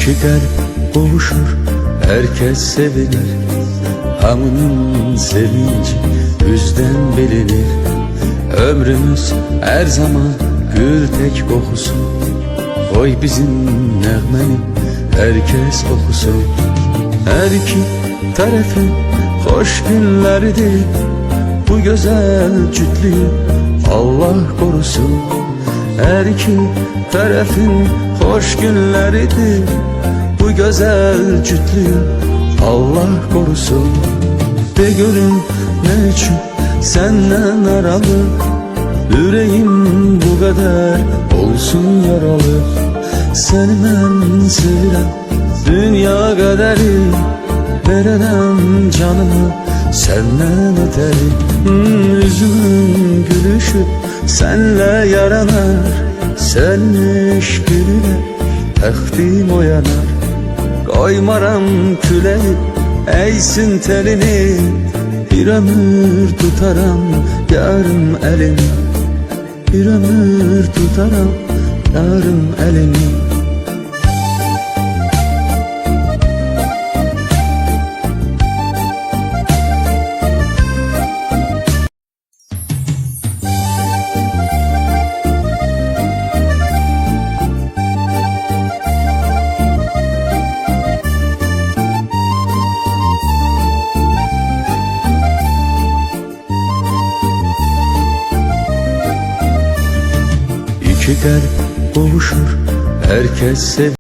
İki kalp buluşur, herkes sevinir. Hamının sevinci yüzden bilinir. Ömrümüz her zaman gül tek kokusu. Oy bizim nəğməni herkes okusun. Her iki tarafın hoş günleridir. Bu güzel cütlüğü Allah korusun. Her iki tarafın hoş günleridir. Bu güzel cütlüğü Allah korusun. De görün ne için senden aralı, yüreğim bu kadar olsun yaralı. Seni ben sevirəm, dünya qədəri verərəm canımı senden ötəri. Üzümün gülüşü senle yaranar, senin eşqinlə təxtim oyanar. Qoymaram küləyi əysin telini, bir ömür tutaram yarım elini. Bir ömür tutaram yarım elini. İki kalp buluşur, herkes sevinir.